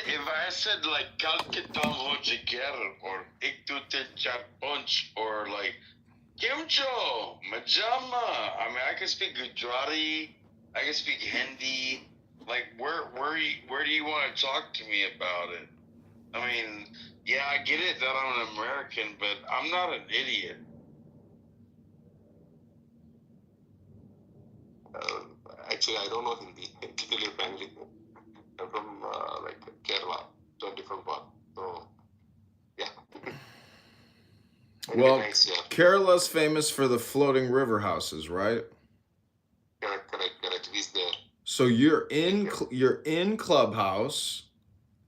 if I said like Kalkitam Hojiger or Iktutil Chat Punch or like Kimcho, Majama. I mean, I can speak Gujarati. I can speak Hindi. Like, where do you want to talk to me about it? I mean, yeah, I get it that I'm an American, but I'm not an idiot. Actually, I don't know Hindi. To tell you frankly, I'm from like Kerala, so different part. So, yeah. Well, nice, yeah. Kerala's famous for the floating river houses, right? Correct. It is there. So you're in Clubhouse,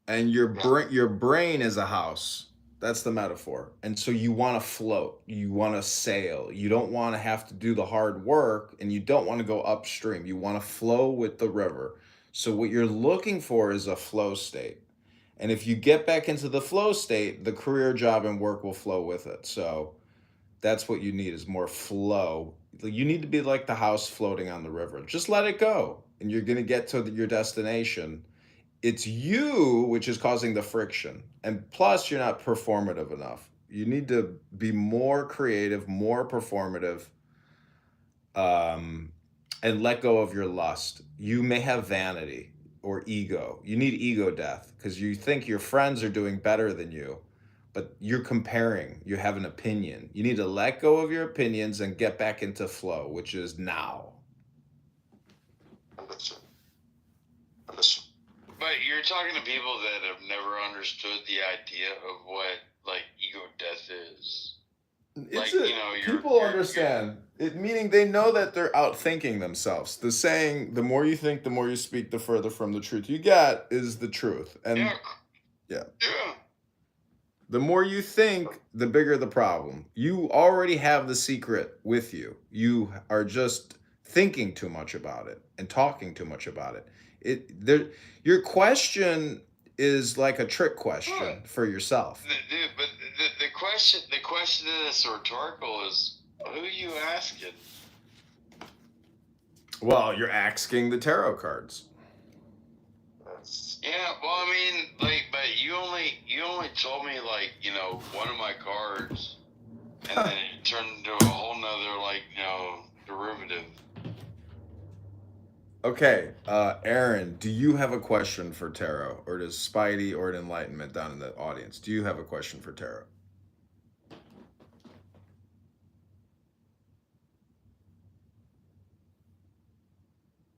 and your brain is a house. That's the metaphor. And so you want to float, you want to sail. You don't want to have to do the hard work, and you don't want to go upstream. You want to flow with the river. So what you're looking for is a flow state. And if you get back into the flow state, the career, job, and work will flow with it. So that's what you need, is more flow. You need to be like the house floating on the river. Just let it go, and you're going to get to your destination. It's you which is causing the friction. And plus, you're not performative enough. You need to be more creative, more performative, and let go of your lust. You may have vanity or ego. You need ego death because you think your friends are doing better than you, but you're comparing. You have an opinion. You need to let go of your opinions and get back into flow, which is now. Understood. But you're talking to people that have never understood the idea of what like ego death is. People understand it, meaning they know that they're outthinking themselves. The saying, the more you think, the more you speak, the further from the truth you get, is the truth. And yeah. The more you think, the bigger the problem. You already have the secret with you. You are just thinking too much about it and talking too much about it. Your question is like a trick question for yourself. Dude, but the question is rhetorical. Is who are you asking? Well, you're asking the tarot cards. Yeah, well, I mean, like, but you only told me like, one of my cards, and then it turned into a whole nother like, derivative. Okay, Aaron, do you have a question for tarot, or does Spidey or Enlightenment down in the audience? Do you have a question for tarot?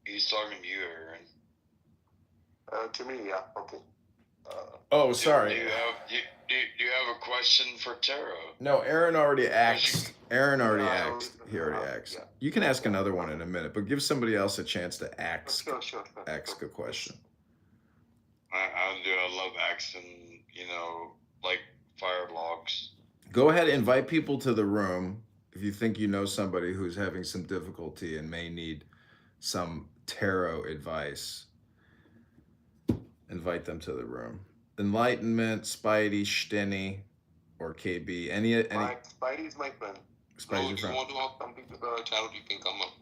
He's talking to you, Aaron. To me, yeah. Okay. Sorry. Do you have a question for tarot? No, Aaron already asked. He already asked. Yeah. You can ask another one in a minute, but give somebody else a chance to ask a question. I love asking, like fire logs. Go ahead, invite people to the room. If you think you know somebody who's having some difficulty and may need some tarot advice, invite them to the room. Enlightenment, Spidey, Stinny, or KB. Any Spidey is my friend. Spidey's your friend. If you want to talk something to the tarot, you can come up.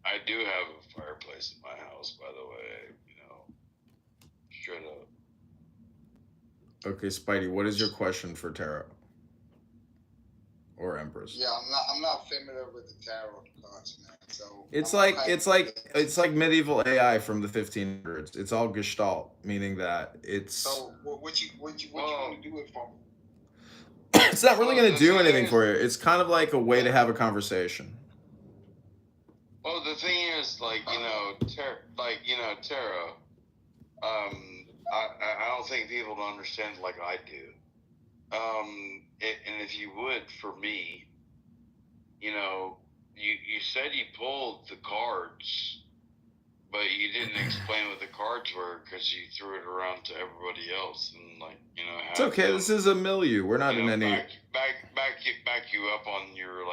I do have a fireplace in my house, by the way. Straight up. Okay, Spidey, what is your question for tarot? Or Empress? Yeah, I'm not familiar with the tarot cards, man. So it's like medieval AI from the 1500s. It's all Gestalt, meaning that it's. So what you want to do it for? It's not really going to do anything for you. It's kind of like a way to have a conversation. Well, the thing is, tarot. I don't think people understand like I do. And if you would, for me, you said you pulled the cards, but you didn't explain what the cards were because you threw it around to everybody else and it's okay. This is a milieu. We're not in any back you up on your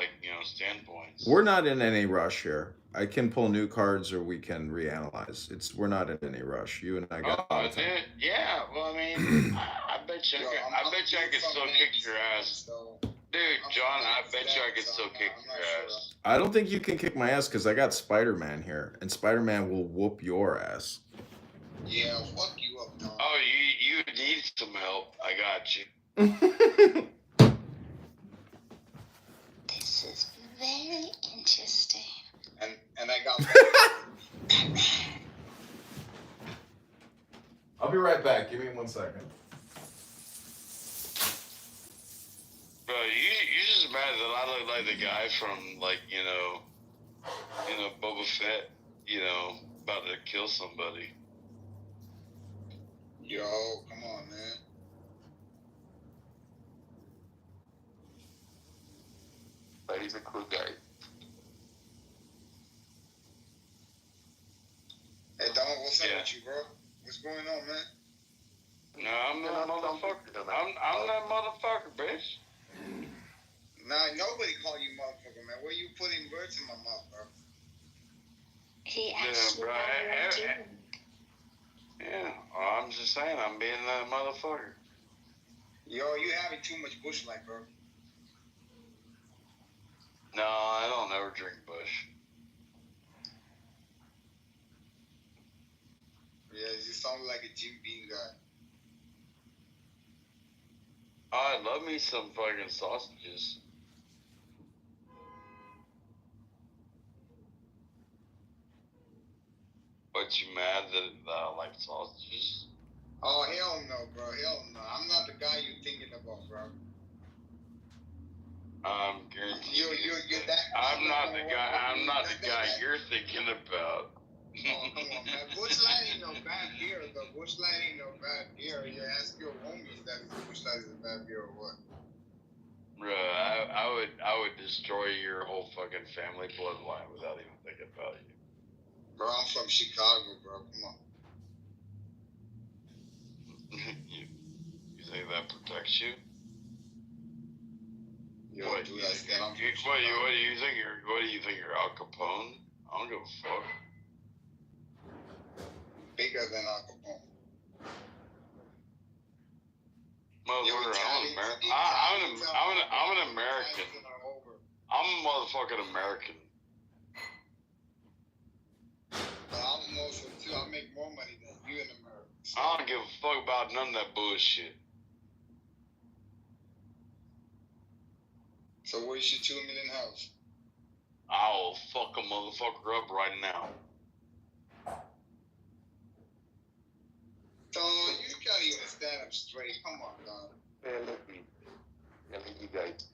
standpoints. We're not in any rush here. I can pull new cards, or we can reanalyze. We're not in any rush. You and I got. Yeah. Well, I mean, I bet you I could still kick your ass. Dude, John, I bet you I could still kick your ass. I don't think you can kick my ass because I got Spider-Man here, and Spider-Man will whoop your ass. Yeah, fuck you up, Don. Oh, you need some help. I got you. This is very interesting. And I got I'll be right back. Give me 1 second. Bro, you just mad that I look like the guy from, like, you know, Boba Fett, you know, about to kill somebody. Yo, come on, man. But he's a cool guy. Hey, Don, what's up Yeah. with you, bro? What's going on, man? No, I'm that motherfucker. I'm that motherfucker, bitch. Nah, nobody call you motherfucker, man. Where you putting words in my mouth, bro? He Yeah, actually bro. got you. Yeah, well, I'm just saying, I'm being that motherfucker. Yo, you having too much bush light, bro. No, I don't ever drink Bush. Yeah, you sound like a Jim Beam guy. Oh, I love me some fucking sausages. But you mad that I like sausages? Oh, hell no, bro. Hell no. I'm not the guy you're thinking about, bro. I'm guaranteed. You're that. I'm not the guy you're thinking about. Oh, come on, man. Bush Light ain't no bad beer, though. Bush Light ain't no bad beer. You ask your homies that Bush Light is a bad beer or what? Bruh, I would destroy your whole fucking family bloodline without even thinking about you. Bro, I'm from Chicago, bro. Come on. You think that protects you? Yo, What, dude, you I think- said I'm from what do you think you're Al Capone? I don't give a fuck. bigger than Al Capone. Motherfucker, I'm an American. I'm a motherfucking American. But I'm also too. I make more money than you in America. So. I don't give a fuck about none of that bullshit. So where's your 2 million house? I'll fuck a motherfucker up right now. Don, you can't even stand up straight. Come on, Don. Yeah, let me guys.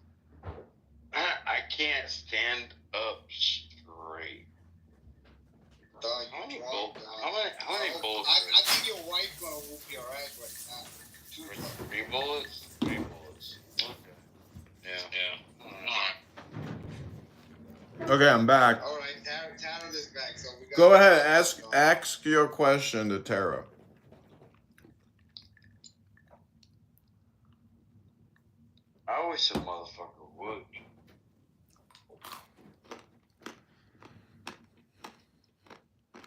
I can't stand up straight. Don, How many you drunk, Don. how many bullets? I think your wife gonna whoop your ass right now. 2 bullets. 3 bullets? 3 bullets. Okay. Yeah. Alright. Okay, I'm back. All right, Tanner is back. So we got. Go ahead, ask your question to Tara. I wish a motherfucker would.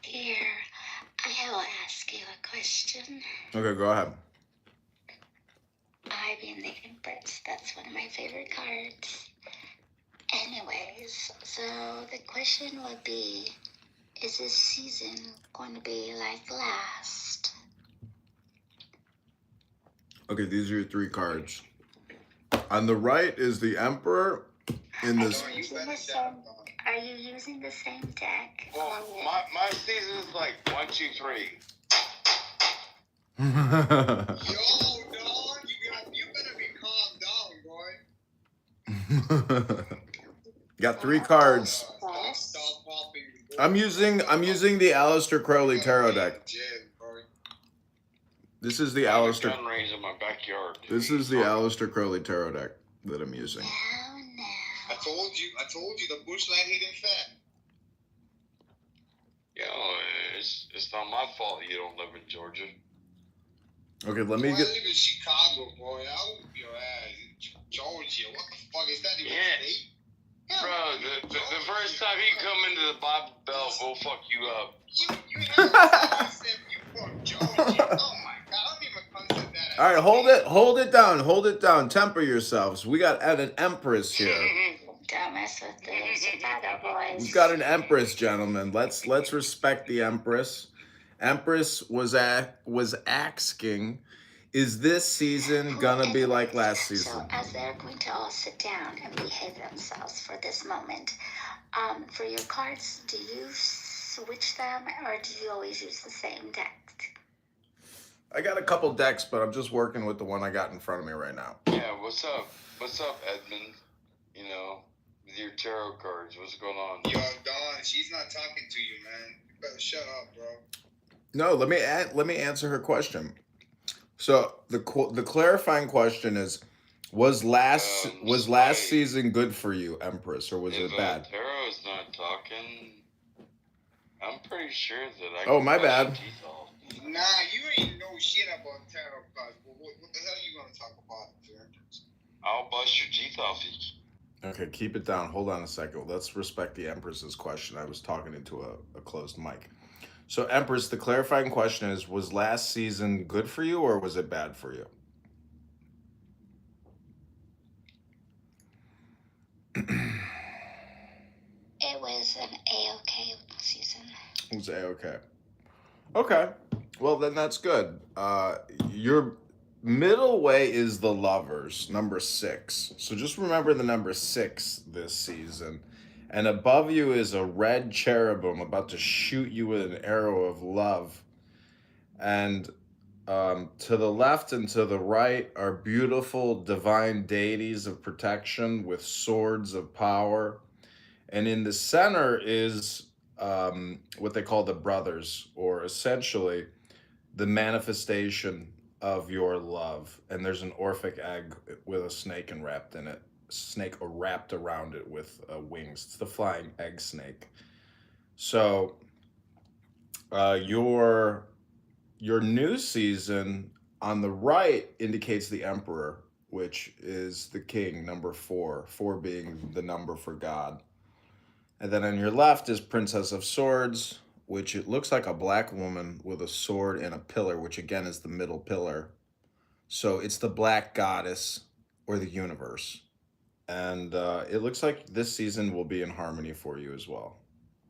Here, I will ask you a question. Okay, go ahead. I being the Empress, that's one of my favorite cards. Anyways, so the question would be, is this season going to be like last? Okay, these are your 3 cards. On the right is the Emperor. In this, Don, you better shut up, Don. Are you using the same deck? Well, my season is like 1, 2, 3. Yo, Don, you better be calm down, boy. Got 3 cards. Stop popping. I'm using the Aleister Crowley tarot deck. This is the I have a Aleister. gun range in my backyard. This is the Aleister Crowley tarot deck that I'm using. No. I told you the bush light hitting fat. You know, it's not my fault you don't live in Georgia. Okay, let I me live get. in Chicago, boy. I'll whoop your ass. Georgia, what the fuck is that even Yeah. a state? Bro, the first time you come into the Bible Belt, we'll fuck you up. You have said you from Georgia. Oh my god, I don't even consider that. All right, hold it down. Temper yourselves. We got an Empress here. Don't mess with the Chicago boys. We've got an Empress, gentlemen. Let's respect the Empress. Empress was asking, is this season gonna be like last So season? as they're going to all sit down and behave themselves for this moment, for your cards, do you switch them or do you always use the same deck? I got a couple decks, but I'm just working with the one I got in front of me right now. Yeah, what's up? What's up, Edmund? You know, with your tarot cards, what's going on? Yo, Dawn, she's not talking to you, man. You better shut up, bro. No, let me answer her question. So the clarifying question is, was last Spike, season good for you, Empress, or was if it bad? Tarot is not talking, I'm pretty sure that I Oh, can my bust your bad. teeth off. Nah, you ain't know shit about tarot cards. But what the hell are you gonna talk about, sir? I'll bust your teeth off. Okay, keep it down. Hold on a second. Let's respect the Empress's question. I was talking into a closed mic. So, Empress, the clarifying question is, was last season good for you or was it bad for you? It was an A-OK season. It was A-okay. Okay. Well, then that's good. Your middle way is the Lovers, number 6. So just remember the number 6 this season. And above you is a red cherubim about to shoot you with an arrow of love. And to the left and to the right are beautiful divine deities of protection with swords of power. And in the center is what they call the brothers, or essentially the manifestation of your love. And there's an Orphic egg with a snake wrapped in it, snake wrapped around it with wings. It's the flying egg snake. So your new season on the right indicates the Emperor, which is the king, number 4, 4 being the number for God. And then on your left is Princess of Swords, which it looks like a black woman with a sword and a pillar, which again is the middle pillar. So it's the black goddess or the universe. And it looks like this season will be in harmony for you as well.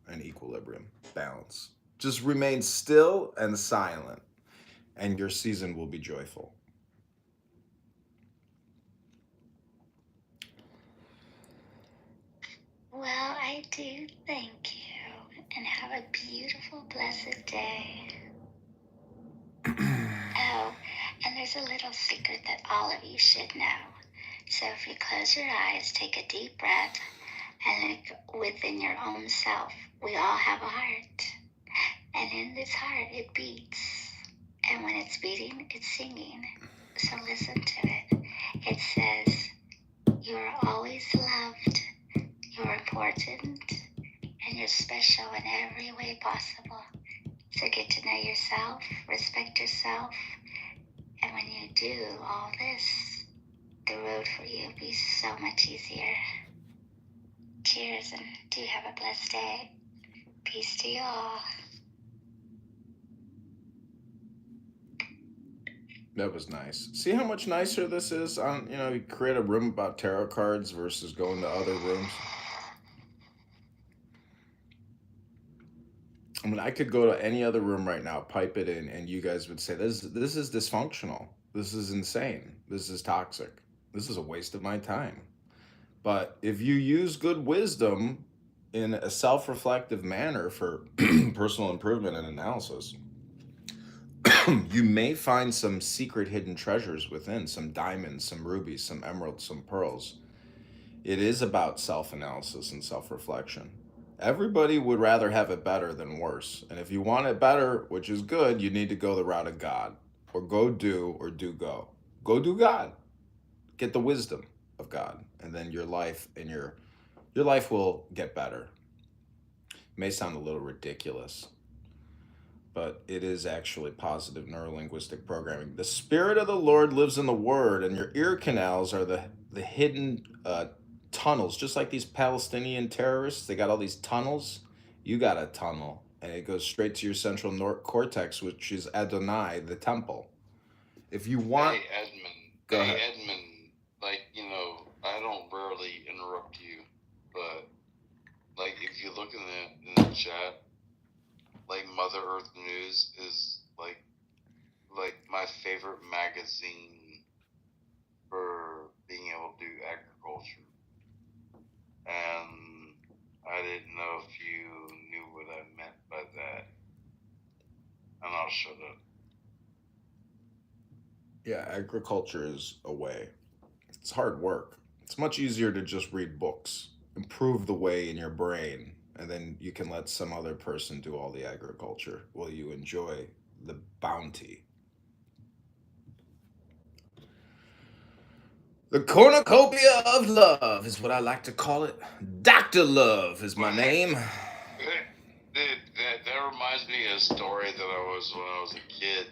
And equilibrium, balance. Just remain still and silent, and your season will be joyful. Well, I do thank you, and have a beautiful, blessed day. Oh, and there's a little secret that all of you should know. So if you close your eyes, take a deep breath, and look within your own self. We all have a heart, and in this heart it beats. And when it's beating, it's singing. So listen to it. It says, you are always loved, you're important, and you're special in every way possible. So get to know yourself, respect yourself, and when you do all this, the road for you will be so much easier. Cheers, and do have a blessed day. Peace to you all. That was nice. See how much nicer this is? You create a room about tarot cards versus going to other rooms. I mean, I could go to any other room right now, pipe it in, and you guys would say, this is dysfunctional. This is insane. This is toxic. This is a waste of my time. But if you use good wisdom in a self-reflective manner for personal improvement and analysis, you may find some secret hidden treasures within, some diamonds, some rubies, some emeralds, some pearls. It is about self-analysis and self-reflection. Everybody would rather have it better than worse. And if you want it better, which is good, you need to go the route of God. Or go do, or do go. Go do God. Get the wisdom of God. And then your life and your life will get better. It may sound a little ridiculous, but it is actually positive neurolinguistic programming. The Spirit of the Lord lives in the Word, and your ear canals are the hidden tunnels, just like these Palestinian terrorists. They got all these tunnels. You got a tunnel, and it goes straight to your central cortex, which is Adonai, the temple. If you want... Hey, Edmund. Go ahead. Edmund, I don't rarely interrupt you, but, if you look in the chat, like Mother Earth News is like my favorite magazine for being able to do agriculture. And I didn't know if you knew what I meant by that. And I'll shut up. Yeah, agriculture is a way. It's hard work. It's much easier to just read books, improve the way in your brain, and then you can let some other person do all the agriculture while you enjoy the bounty. The cornucopia of love is what I like to call it. Dr. Love is my name. That reminds me of a story that I was when I was a kid.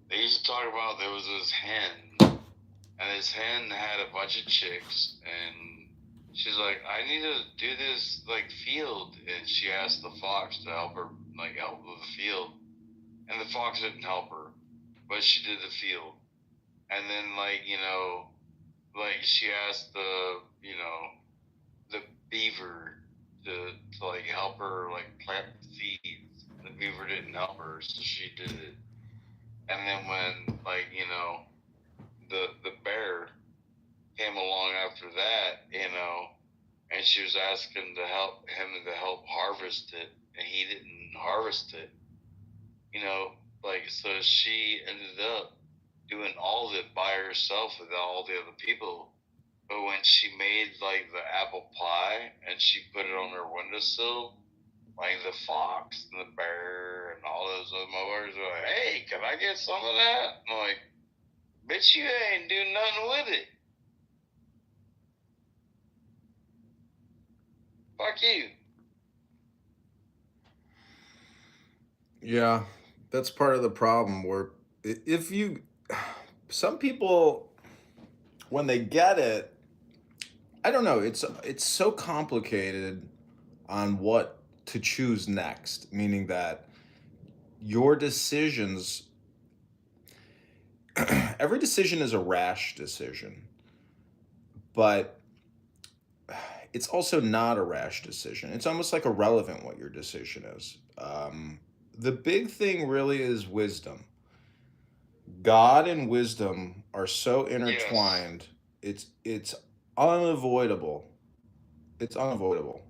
They used to talk about there was this hen, and this hen had a bunch of chicks, and she's like, I need to do this like field, and she asked the fox to help her help with the field, and the fox didn't help her, but she did the field, and then she asked the beaver to help her plant the seeds. The beaver didn't help her, so she did it. And then when the bear came along after that, and she was asking him to help harvest it, and he didn't harvest it, so she ended up doing all of it by herself without all the other people. But when she made the apple pie and she put it on her windowsill, the fox and the bear and all those other motherfuckers were like, "Hey, can I get some of that?" I'm like, "Bitch, you ain't do nothing with it. Fuck you." Yeah, that's part of the problem where if you some people when they get it, I don't know, it's so complicated on what to choose next, meaning that your decisions every decision is a rash decision, but it's also not a rash decision. It's almost like irrelevant what your decision is. The big thing really is wisdom. God and wisdom are so intertwined. It's unavoidable. It's unavoidable.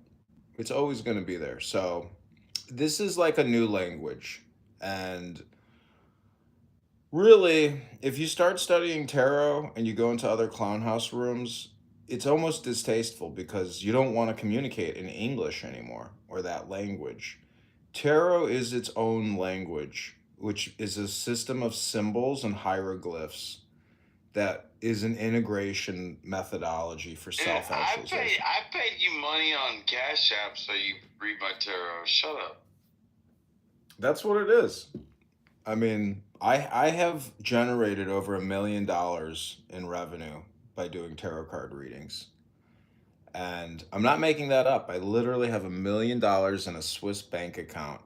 It's always going to be there. So this is like a new language, and really, if you start studying tarot and you go into other clown house rooms, it's almost distasteful because you don't want to communicate in English anymore or that language. Tarot is its own language, which is a system of symbols and hieroglyphs that is an integration methodology for self actualization. I paid you money on Cash App so you read my tarot. Shut up. That's what it is. I mean, I have generated over $1 million in revenue by doing tarot card readings. And I'm not making that up. I literally have $1 million in a Swiss bank account,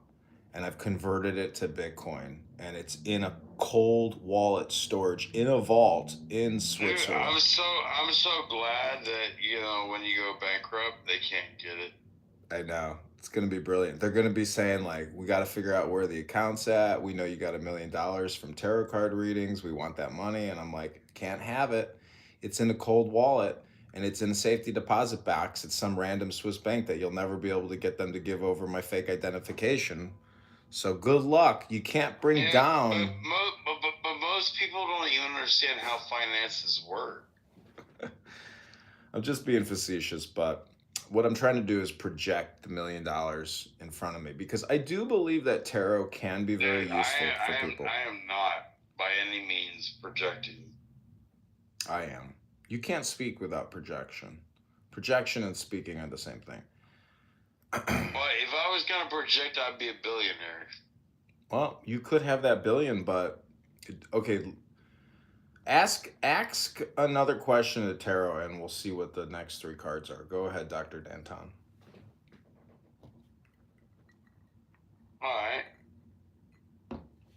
and I've converted it to Bitcoin, and it's in a cold wallet storage in a vault in Switzerland. Dude, I'm so glad that when you go bankrupt, they can't get it. I know. It's going to be brilliant. They're going to be saying, we got to figure out where the account's at. We know you got $1 million from tarot card readings. We want that money. And I'm like, can't have it. It's in a cold wallet, and it's in a safety deposit box at some random Swiss bank that you'll never be able to get them to give over my fake identification. So good luck. You can't bring down. But most people don't even understand how finances work. I'm just being facetious, but what I'm trying to do is project the $1 million in front of me, because I do believe that tarot can be very useful for people. I am not by any means projecting. I am. You can't speak without projection. Projection and speaking are the same thing. Well, if I was going to project, I'd be a billionaire. Well, you could have that billion, but okay. Ask another question to tarot, and we'll see what the next 3 cards are. Go ahead, Dr. Danton. All right.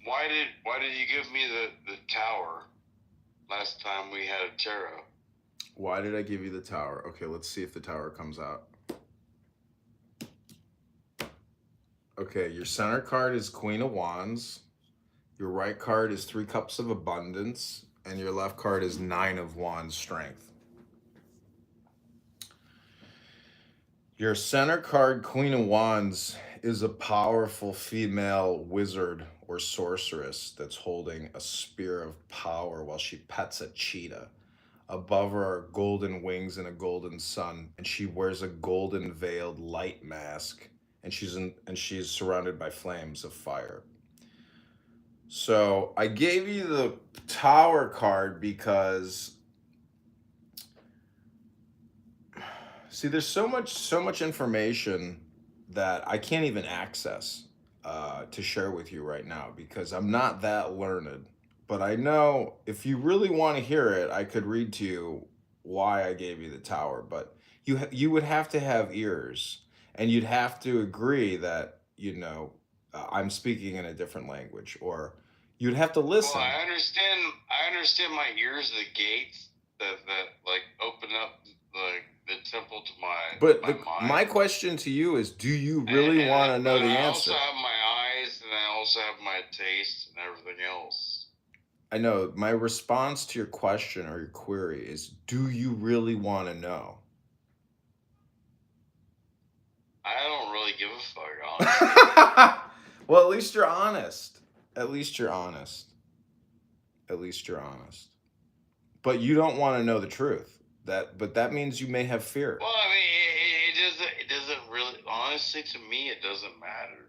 Why did you give me the tower last time we had a tarot? Why did I give you the tower? Okay, let's see if the tower comes out. Okay, your center card is Queen of Wands. Your right card is Three Cups of Abundance. And your left card is Nine of Wands, Strength. Your center card, Queen of Wands, is a powerful female wizard or sorceress that's holding a spear of power while she pets a cheetah. Above her are golden wings and a golden sun, and she wears a golden veiled light mask, and she's surrounded by flames of fire. So I gave you the Tower card because, see, there's so much information that I can't even access to share with you right now because I'm not that learned. But I know if you really want to hear it, I could read to you why I gave you the Tower. But you would have to have ears, and you'd have to agree that I'm speaking in a different language, or you'd have to Well, listen. I understand. I understand my ears, the gates that like open up the temple to But my mind. my question to you is, do you really And- want to and- know but the I answer? also have my eyes, and I also have my taste and everything else. I know my response to your question or your query is, do you really want to know? I don't really give a fuck, honestly. Well, at least you're honest. At least you're honest. At least you're honest. But you don't want to know the truth. But that means you may have fear. Well, I mean, it doesn't really. Honestly, to me, it doesn't matter.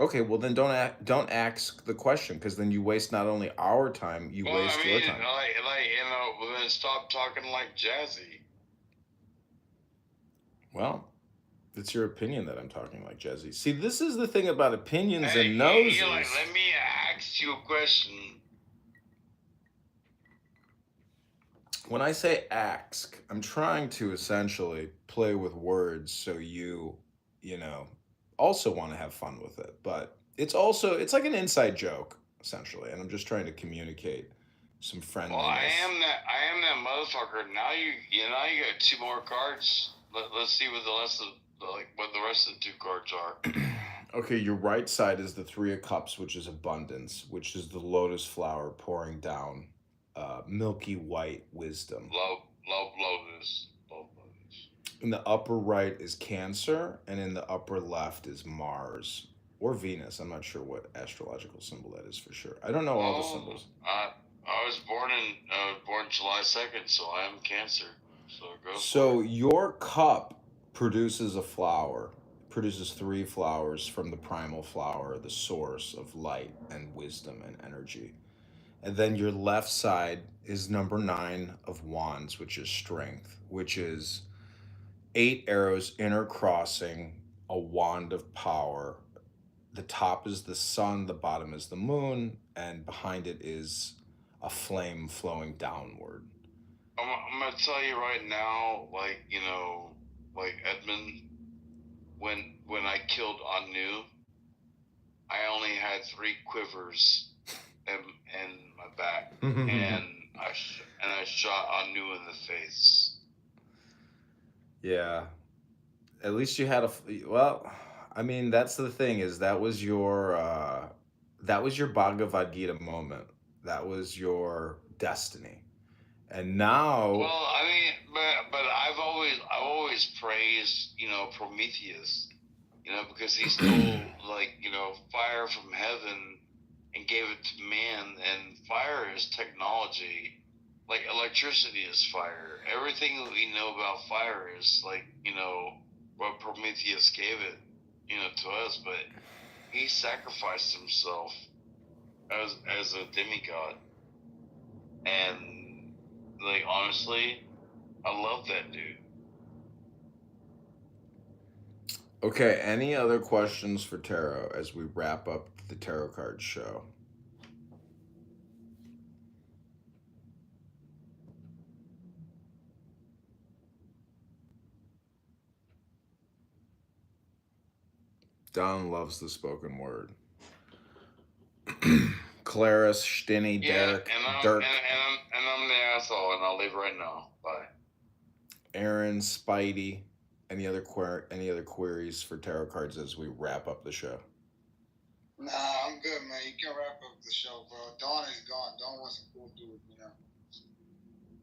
Okay, well then don't ask the question, because then you waste not only our time, you waste your time. Well, then stop talking like Jazzy. Well, it's your opinion that I'm talking like Jazzy. See, this is the thing about opinions Hey, and noses. Eli, let me ask you a question. When I say ask, I'm trying to essentially play with words so you also want to have fun with it. But it's like an inside joke, essentially, and I'm just trying to communicate some friendliness. Well, I am that motherfucker. Now you got two more cards. Let's see what the rest of the two cards are. Okay, your right side is the Three of Cups, which is abundance, which is the lotus flower pouring down milky white wisdom. Love lotus. In the upper right is Cancer, and in the upper left is Mars or Venus. I'm not sure what astrological symbol that is for sure. I don't know all the symbols. I was born July 2nd, so I am Cancer. So your cup produces a flower, produces three flowers from the primal flower, the source of light and wisdom and energy. And then your left side is number 9 of Wands, which is strength, which is 8 arrows intercrossing a wand of power. The top is the sun, the bottom is the moon, and behind it is a flame flowing downward. I'm gonna tell you right now, like Edmund, when I killed Anu, I only had 3 quivers in my back, and I shot Anu in the face. Yeah, at least you had well. I mean, that's the thing, is that was your Bhagavad Gita moment. That was your destiny, and now. Well, I mean, but I've always praised Prometheus, because he stole fire from heaven and gave it to man, and fire is technology. Like electricity is fire. Everything that we know about fire is what Prometheus gave it, to us. But he sacrificed himself as a demigod, and honestly, I love that dude. Okay, any other questions for tarot as we wrap up the tarot card show? Don loves the spoken word. Clarice, Stinny, Derek, Dirk. And I'm the asshole, and I'll leave right now. Bye. Aaron, Spidey, Any other queries for tarot cards as we wrap up the show? Nah, I'm good, man. You can wrap up the show, bro. Dawn is gone. Dawn was a cool dude, you know.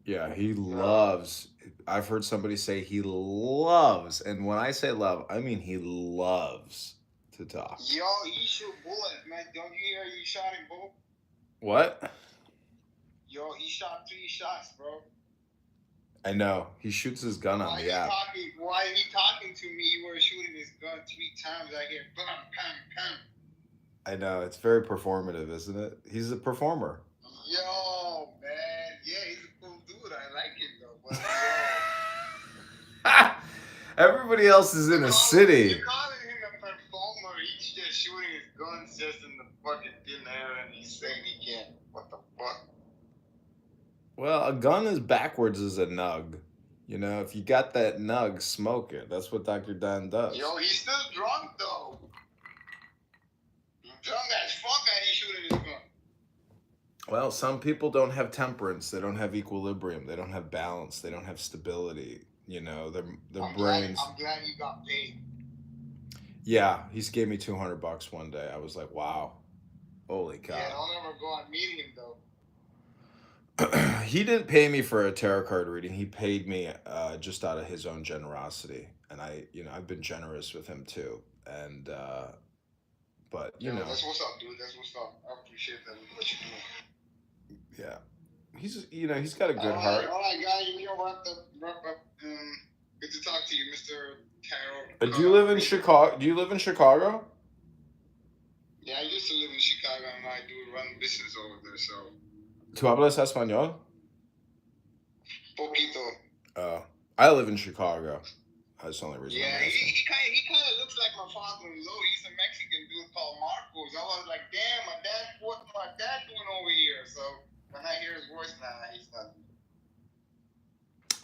Yeah, he loves. I've heard somebody say he loves, and when I say love, I mean he loves to talk. Yo, he shoot bullets, man. Don't you hear he shot him, bro? What? Yo, he shot 3 shots, bro. I know. He shoots his gun on the app. While he talking to me, he was shooting his gun 3 times. I hear bam, bam, bam. I know. It's very performative, isn't it? He's a performer. Yo, man. Yeah, he's a cool dude. I like him, though. But, Everybody else is in a city. You're calling him a performer. He's just shooting his guns just in the fucking thin air, and he's saying he can't. What the fuck? Well, a gun is backwards as a nug. You know, if you got that nug, smoke it. That's what Dr. Dan does. Yo, he's still drunk, though. He's drunk as fuck, and he's shooting his gun. Well, some people don't have temperance. They don't have equilibrium. They don't have balance. They don't have stability. You know, their brains. I'm glad he got paid. Yeah, he gave me $200 one day. I was like, wow, holy cow. Yeah, don't ever go and meet him though. He didn't pay me for a tarot card reading. He paid me just out of his own generosity, and I've been generous with him too. And but you know, that's what's up, dude. That's what's up. I appreciate that. What you doing? Yeah, he's got a good heart. All right, guys, you know what? Wrap up. Good to talk to you, Mr. Tarot. Do you live in Chicago? Do you live in Chicago? Yeah, I used to live in Chicago, and I do run business over there. So. ¿Tú hablas español? Poquito. I live in Chicago. That's the only reason. Yeah, he kind of looks like my father-in-law. He's a Mexican dude called Marcos. I was like, damn, what's my dad doing over here? So when I hear his voice, nah, he's not.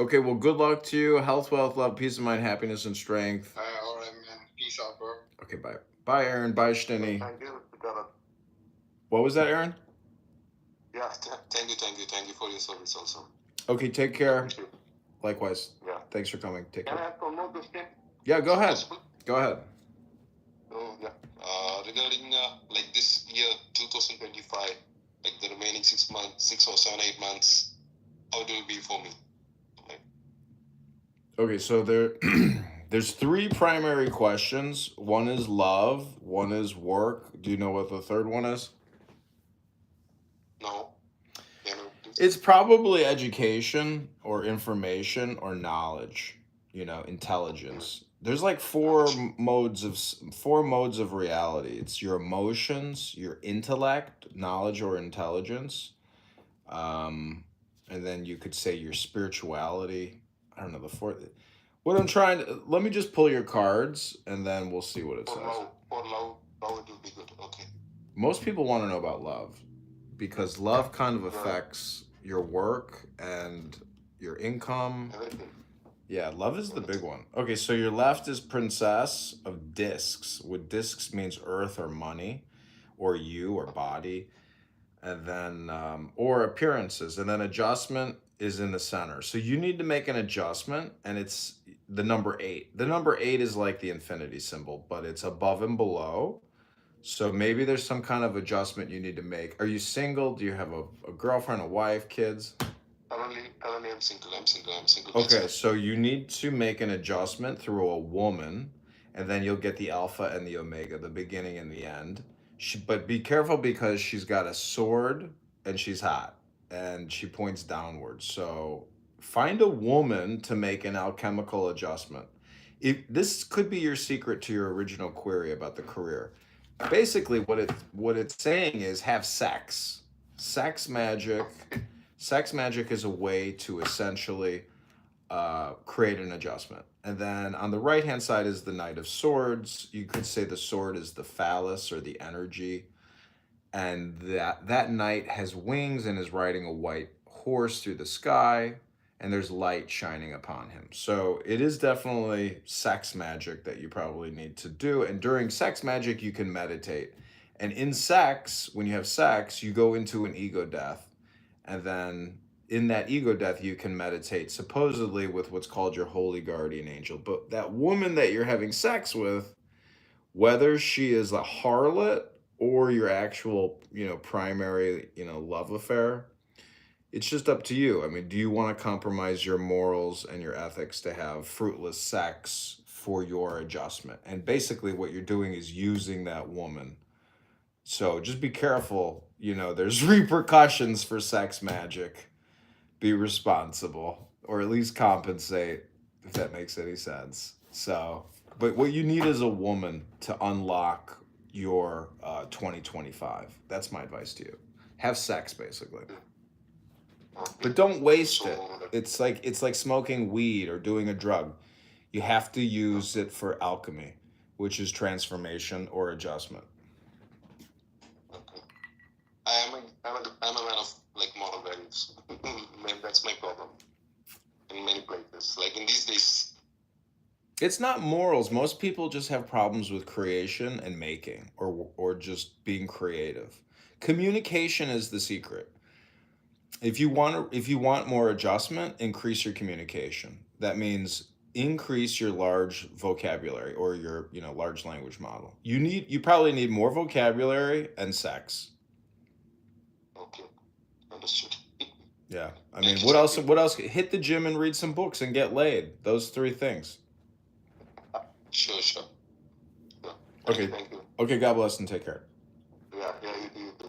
Okay, well, good luck to you. Health, wealth, love, peace of mind, happiness, and strength. All right, man. Peace out, bro. Okay, bye. Bye, Aaron. Bye, Stinny. Thank you. What was that, Aaron? Yeah, thank you for your service also. Okay, take care. Thank you. Likewise. Yeah. Thanks for coming. Take Can I care. have one more question? Yeah, go ahead. Possible? Go ahead. Oh, yeah. Regarding like this year, 2025, like the remaining 6 months, 6 or 7, 8 months, how it will be for me? Like, Okay, so there's 3 primary questions. One is love. One is work. Do you know what the third one is? no. You know, It's probably education or information or knowledge, intelligence. There's like four modes of reality. It's your emotions, your intellect, knowledge or intelligence. And then you could say your spirituality. I don't know the fourth. Let me just pull your cards and then we'll see what it says. for love, it will be good. Okay. Most people want to know about love because love kind of affects your work and your income. Everything. Yeah, love is the big one. Okay, so your left is Princess of Discs. What discs means earth or money or you or body. And then, or appearances. And then adjustment is in the center. So you need to make an adjustment and it's the number 8. The number 8 is like the infinity symbol, but it's above and below. So maybe there's some kind of adjustment you need to make. Are you single? Do you have a girlfriend, a wife, kids? Currently, I'm single. Okay, so you need to make an adjustment through a woman, and then you'll get the alpha and the omega, the beginning and the end. But be careful because she's got a sword and she's hot and she points downwards. So find a woman to make an alchemical adjustment. This could be your secret to your original query about the career. Basically, what it's saying is have sex. Sex magic is a way to essentially create an adjustment. And then on the right-hand side is the Knight of Swords. You could say the sword is the phallus or the energy. And that knight has wings and is riding a white horse through the sky. And there's light shining upon him. So it is definitely sex magic that you probably need to do. And during sex magic, you can meditate. And in sex, when you have sex, you go into an ego death. And then in that ego death, you can meditate supposedly with what's called your holy guardian angel. But that woman that you're having sex with, whether she is a harlot or your actual, primary, love affair, it's just up to you. I mean, do you want to compromise your morals and your ethics to have fruitless sex for your adjustment? And basically, what you're doing is using that woman. So just be careful. There's repercussions for sex magic. Be responsible, or at least compensate, if that makes any sense. So, but what you need is a woman to unlock your 2025. That's my advice to you. Have sex, basically. But don't waste it. It's like smoking weed or doing a drug. You have to use it for alchemy, which is transformation or adjustment. Okay. I'm a man of like moral values. That's my problem in many places. Like in these days, It's not morals. Most people just have problems with creation and making, or just being creative. Communication is the secret. If you want more adjustment, increase your communication. That means increase your large vocabulary or your large language model. You probably need more vocabulary and sex. okay, understood. Yeah. I mean, what else? Hit the gym and read some books and get laid. Those three things. Sure. Yeah. Okay. Thank you. Okay, God bless and take care. Yeah, you do.